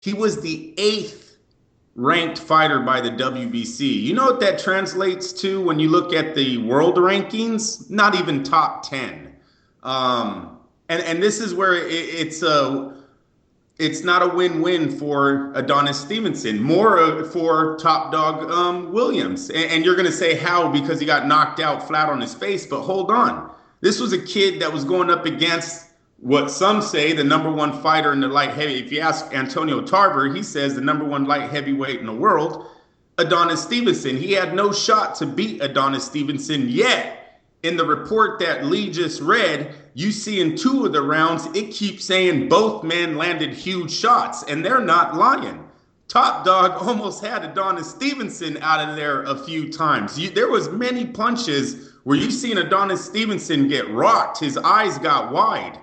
He was the eighth ranked fighter by the WBC. You know what that translates to when you look at the world rankings? Not even top 10. And this is where it's not a win-win for Adonis Stevenson, more for top dog Williams. And you're going to say how because he got knocked out flat on his face, but hold on. This was a kid that was going up against what some say the number one fighter in the light heavy. If you ask Antonio Tarver, he says the number one light heavyweight in the world, Adonis Stevenson. He had no shot to beat Adonis Stevenson yet. In the report that Lee just read, you see in two of the rounds, it keeps saying both men landed huge shots, and they're not lying. Top Dog almost had Adonis Stevenson out of there a few times. There was many punches where you seen Adonis Stevenson get rocked. His eyes got wide.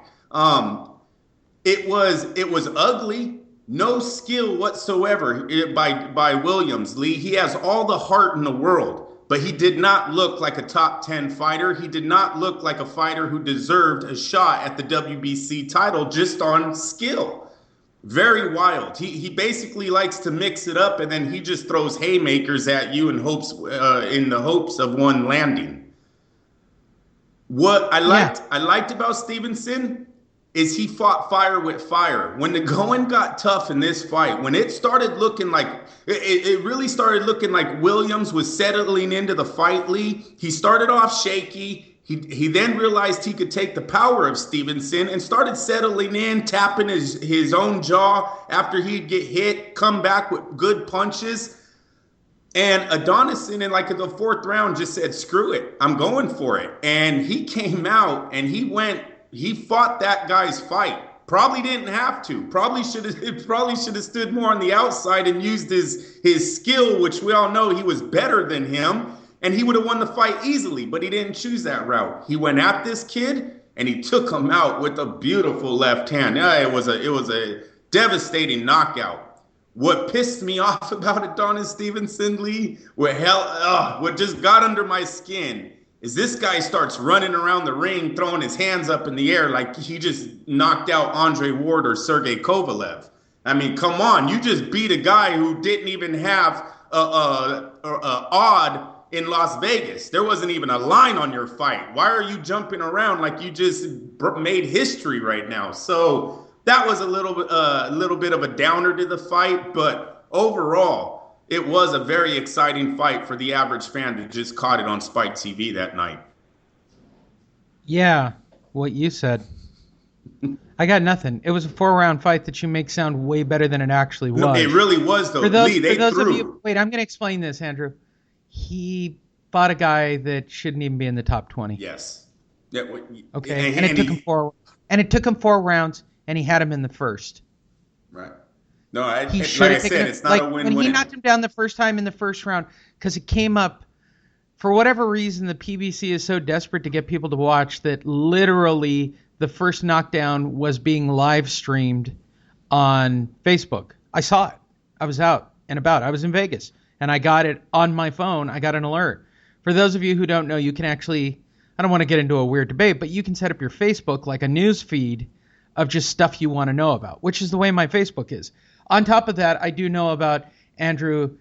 It was ugly. No skill whatsoever by Williams, Lee. He has all the heart in the world. But he did not look like a top 10 fighter. He did not look like a fighter who deserved a shot at the WBC title just on skill. Very wild. He basically likes to mix it up, and then he just throws haymakers at you in the hopes of one landing. What I liked about Stevenson is he fought fire with fire. When the going got tough in this fight, when it started looking like, it really started looking like Williams was settling into the fight, Lee. He started off shaky. He then realized he could take the power of Stevenson and started settling in, tapping his own jaw after he'd get hit, come back with good punches. And Adonis in like the fourth round just said, screw it, I'm going for it. And he came out and he fought that guy's fight. Probably didn't have to. Probably should have stood more on the outside and used his skill, which we all know he was better than him, and he would have won the fight easily, but he didn't choose that route. He went at this kid and he took him out with a beautiful left hand. Yeah, it was a devastating knockout. What pissed me off about Adonis Stevenson, Lee, what just got under my skin is this guy starts running around the ring, throwing his hands up in the air like he just knocked out Andre Ward or Sergey Kovalev. I mean, come on. You just beat a guy who didn't even have a odd in Las Vegas. There wasn't even a line on your fight. Why are you jumping around like you just made history right now? So that was a little bit of a downer to the fight, but overall, it was a very exciting fight for the average fan that just caught it on Spike TV that night. Yeah, what you said. I got nothing. It was a 4-round fight that you make sound way better than it actually was. No, it really was, though. Lee, they threw. Wait, I'm going to explain this, Andrew. He fought a guy that shouldn't even be in the top 20. Yes. Yeah, okay, and it took him 4 rounds, and he had him in the first. Right. No, like I said, it's not a win-win. When he knocked him down the first time in the first round, because it came up, for whatever reason, the PBC is so desperate to get people to watch that literally the first knockdown was being live streamed on Facebook. I saw it. I was out and about. I was in Vegas, and I got it on my phone. I got an alert. For those of you who don't know, you can actually, I don't want to get into a weird debate, but you can set up your Facebook like a news feed of just stuff you want to know about, which is the way my Facebook is. On top of that, I do know about Andrew,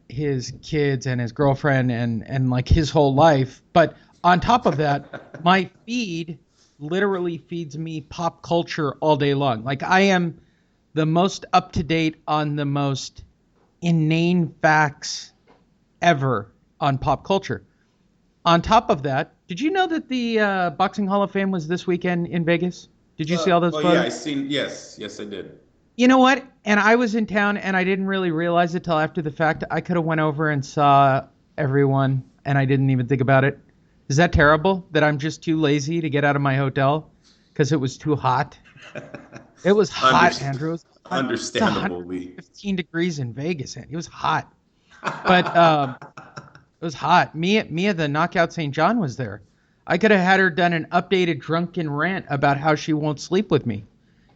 his kids and his girlfriend and like his whole life. But on top of that, my feed literally feeds me pop culture all day long. Like I am the most up to date on the most inane facts ever on pop culture. On top of that, did you know that the Boxing Hall of Fame was this weekend in Vegas? Did you see all those photos? Yeah, I seen. Yes, I did. You know what? And I was in town, and I didn't really realize it till after the fact. I could have went over and saw everyone, and I didn't even think about it. Is that terrible that I'm just too lazy to get out of my hotel because it was too hot? It was hot, Andrew. It was hot. Understandable. 15 degrees in Vegas, and it was hot. But it was hot. Mia, the Knockout St. John, was there. I could have had her done an updated drunken rant about how she won't sleep with me,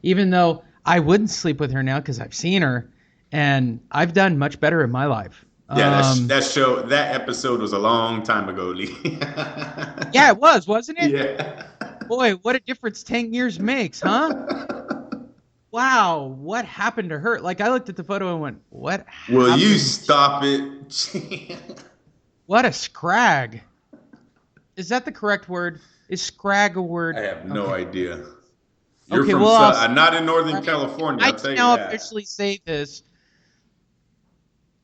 even though I wouldn't sleep with her now because I've seen her, and I've done much better in my life. Yeah, that episode was a long time ago, Lee. Yeah, it was, wasn't it? Yeah. Boy, what a difference 10 years makes, huh? wow, what happened to her? Like, I looked at the photo and went, what Will happened? you stop it? What a scrag. Is that the correct word? Is scrag a word? I have no Okay. idea. You're Okay, from well, I'm not in Northern California, I I'll can tell you now that. officially say this.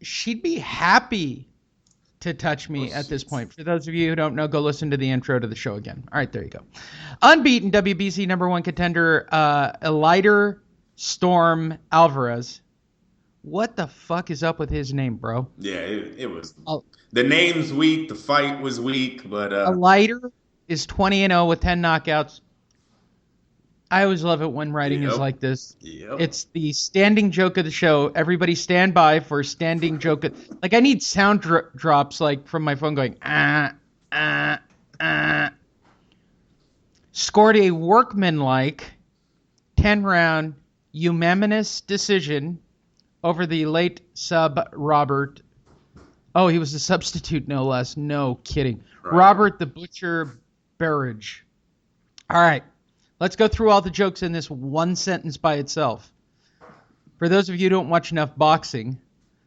She'd be happy to touch me at this point. For those of you who don't know, go listen to the intro to the show again. All right, there you go. Unbeaten WBC #1 contender, Eleider Storm Alvarez. What the fuck is up with his name, bro? Yeah, it was. The name's weak. The fight was weak, but Eleider is 20-0 with 10 knockouts. I always love it when writing is like this. Yep. It's the standing joke of the show. Everybody stand by for standing joke. Like, I need sound drops like from my phone going, Scored a workmanlike 10-round unanimous decision over the late sub Robert. Oh, he was a substitute, no less. No kidding. Right. Robert the Butcher Berridge. All right. Let's go through all the jokes in this one sentence by itself. For those of you who don't watch enough boxing,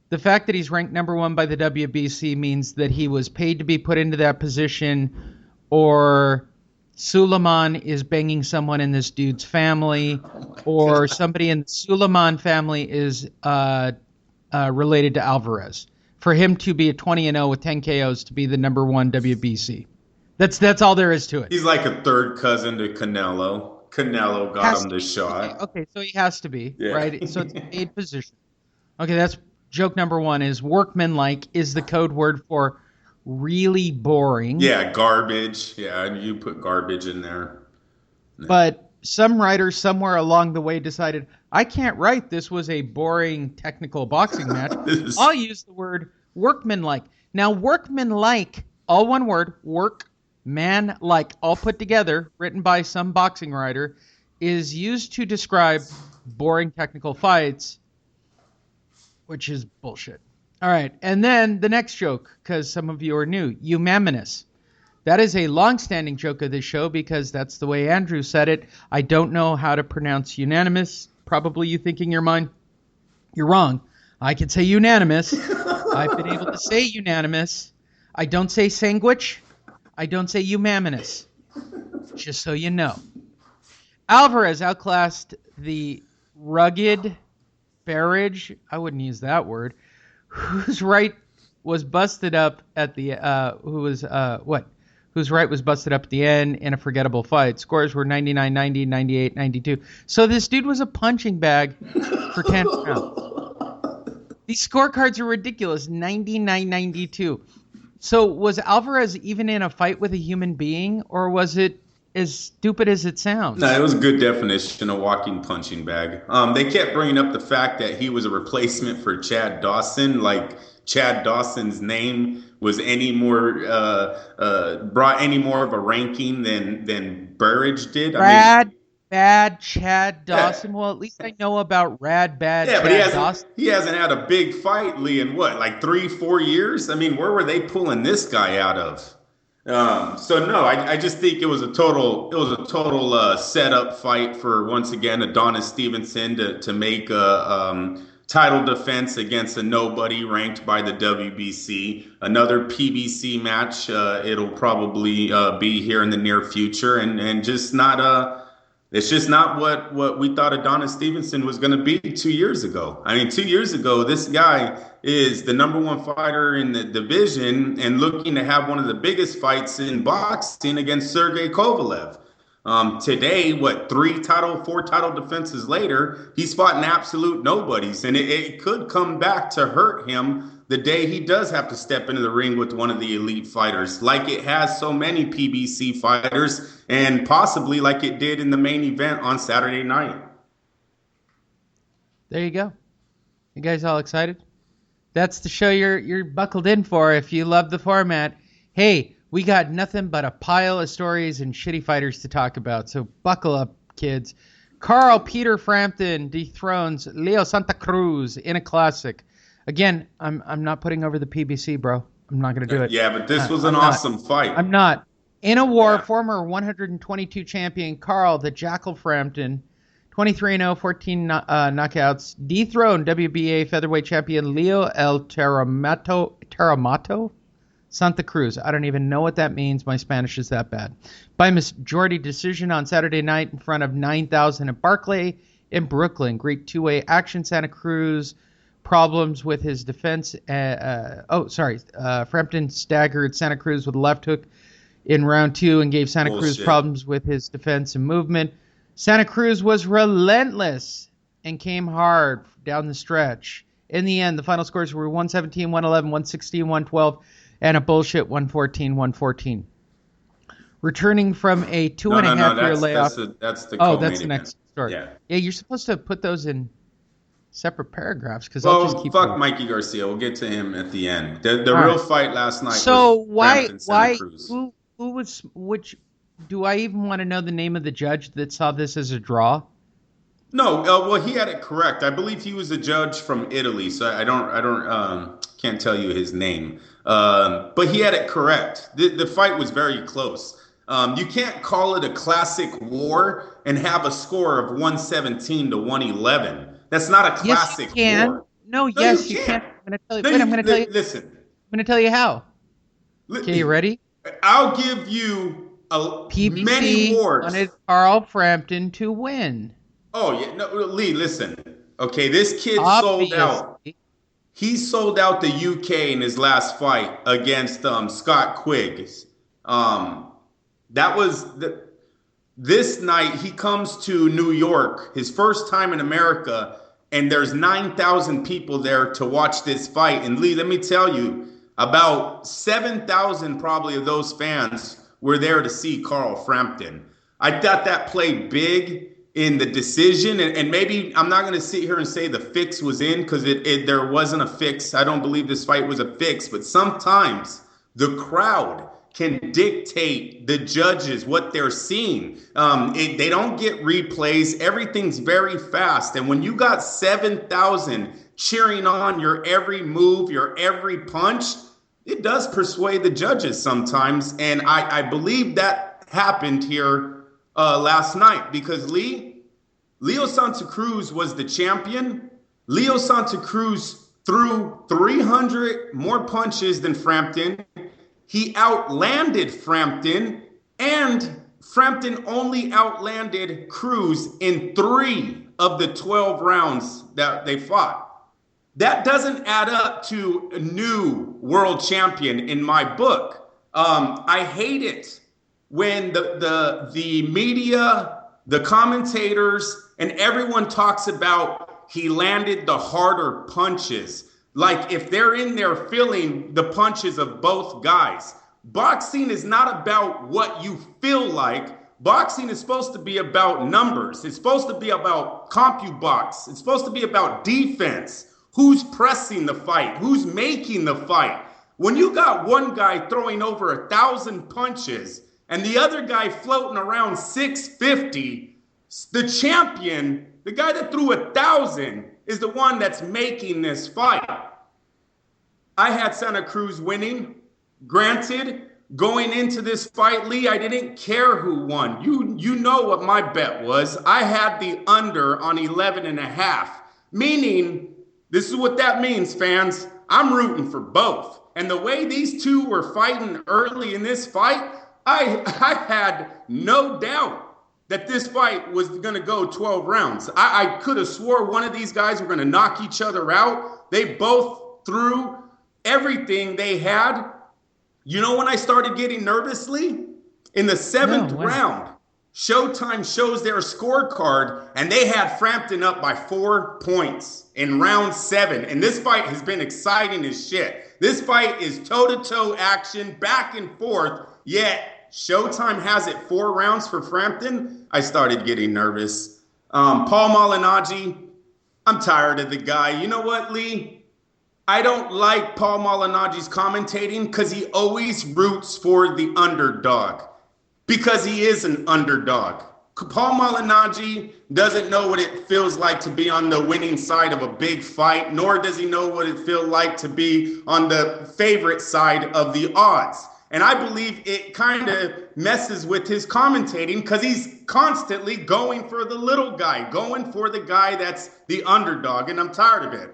the fact that he's ranked #1 by the WBC means that he was paid to be put into that position, or Suleiman is banging someone in this dude's family, or somebody in the Suleiman family is related to Alvarez. For him to be a 20-0 with 10 KOs to be the #1 WBC. That's all there is to it. He's like a third cousin to Canelo. Canelo got him the shot. Okay, so he has to be, right? So it's a paid position. Okay, that's joke #1 is workmanlike is the code word for really boring. Yeah, garbage. Yeah, you put garbage in there. But some writer somewhere along the way decided, I can't write this was a boring technical boxing match. I'll use the word workmanlike. Now, workmanlike, all one word, workmanlike, all put together, written by some boxing writer, is used to describe boring technical fights, which is bullshit. All right, and then the next joke, because some of you are new, unanimous. That is a long-standing joke of this show because that's the way Andrew said it. I don't know how to pronounce unanimous. Probably you think in your mind, you're wrong. I can say unanimous. I've been able to say unanimous. I don't say sandwich. I don't say unanimous. Just so you know. Alvarez outclassed the rugged Berridge. I wouldn't use that word. Whose right was busted up at the whose right was busted up at the end in a forgettable fight. Scores were 99, 90, 98, 92. So this dude was a punching bag for 10 rounds. These scorecards are ridiculous. 99, 92. So was Alvarez even in a fight with a human being, or was it as stupid as it sounds? No, it was a good definition of walking punching bag. They kept bringing up the fact that he was a replacement for Chad Dawson. Like Chad Dawson's name was any more brought any more of a ranking than Berridge did. Bad Chad Dawson. Yeah. Well, at least I know about bad Chad Dawson. He hasn't had a big fight, Lee, in what, like 3-4 years? I mean, where were they pulling this guy out of? So no, I just think it was a total setup fight for, once again, Adonis Stevenson to make a title defense against a nobody ranked by the WBC. Another PBC match. It'll probably be here in the near future, and just not it's just not what we thought Adonis Stevenson was going to be 2 years ago. I mean, 2 years ago, this guy is the #1 fighter in the division and looking to have one of the biggest fights in boxing against Sergey Kovalev. Today, 4 title defenses later, he's fought an absolute nobodies, and it could come back to hurt him the day he does have to step into the ring with one of the elite fighters, like it has so many PBC fighters, and possibly like it did in the main event on Saturday night. There you go. You guys all excited? That's the show you're buckled in for if you love the format. Hey, we got nothing but a pile of stories and shitty fighters to talk about, so buckle up, kids. Carl Peter Frampton dethrones Leo Santa Cruz in a classic. Again, I'm not putting over the PBC, bro. I'm not going to do it. Yeah, but this was an awesome fight. I'm not. In a war, former 122 champion Carl the Jackal Frampton 23-0, 14 knockouts. Dethroned WBA featherweight champion Leo El Teramato Santa Cruz. I don't even know what that means. My Spanish is that bad. By majority decision on Saturday night in front of 9,000 at Barclay in Brooklyn. Great two-way action. Santa Cruz problems with his defense. Frampton staggered Santa Cruz with a left hook in round 2 and gave Santa Cruz problems with his defense and movement. Santa Cruz was relentless and came hard down the stretch. In the end, the final scores were 117, 111, 116, 112, and a bullshit 114, 114. Returning from a 2.5-year layoff. That's the that's the next story. Yeah, you're supposed to put those in separate paragraphs because I'll just keep fuck going. Mikey Garcia. We'll get to him at the end. The real fight last night. So was why who was which? Do I even want to know the name of the judge that saw this as a draw? No, well, he had it correct. I believe he was a judge from Italy, so I can't tell you his name. But he had it correct. The fight was very close. You can't call it a classic war and have a score of 117 to 111. That's not a classic war. No, yes, you can. I'm going to tell you. Listen. I'm going to tell you how. Okay, you ready? I'll give you many wars. Wanted Carl Frampton to win. Oh yeah, no, Lee. Listen, okay, this kid sold out. He sold out the UK in his last fight against Scott Quigg. That was this night. He comes to New York, his first time in America, and there's 9,000 people there to watch this fight. And Lee, let me tell you, about 7,000 probably of those fans were there to see Carl Frampton. I thought that played big in the decision, and maybe I'm not going to sit here and say the fix was in because there wasn't a fix. I don't believe this fight was a fix, but sometimes the crowd can dictate the judges what they're seeing. They don't get replays. Everything's very fast, and when you got 7,000 cheering on your every move, your every punch, it does persuade the judges sometimes, and I believe that happened here last night because Leo Santa Cruz was the champion. Leo Santa Cruz threw 300 more punches than Frampton. He outlanded Frampton, and Frampton only outlanded Cruz in 3 of the 12 rounds that they fought. That doesn't add up to a new world champion in my book. I hate it when the media, the commentators, and everyone talks about he landed the harder punches. Like if they're in there feeling the punches of both guys. Boxing is not about what you feel like. Boxing is supposed to be about numbers. It's supposed to be about CompuBox. It's supposed to be about defense. Who's pressing the fight? Who's making the fight? When you got one guy throwing over 1,000 punches and the other guy floating around 650, the champion, the guy that threw 1,000, is the one that's making this fight. I had Santa Cruz winning. Granted, going into this fight, Lee, I didn't care who won. You know what my bet was. I had the under on 11.5, meaning this is what that means, fans. I'm rooting for both. And the way these two were fighting early in this fight, I had no doubt that this fight was going to go 12 rounds. I could have swore one of these guys were going to knock each other out. They both threw everything they had. You know when I started getting nervous, Lee? In the 7th round, Showtime shows their scorecard, and they had Frampton up by 4 points in round 7. And this fight has been exciting as shit. This fight is toe-to-toe action, back and forth, yet Showtime has it 4 rounds for Frampton. I started getting nervous. Paul Malignaggi, I'm tired of the guy. You know what, Lee? I don't like Paul Malignaggi's commentating because he always roots for the underdog. Because he is an underdog. Paul Malignaggi doesn't know what it feels like to be on the winning side of a big fight, nor does he know what it feels like to be on the favorite side of the odds. And I believe it kind of messes with his commentating because he's constantly going for the little guy, going for the guy that's the underdog. And I'm tired of it.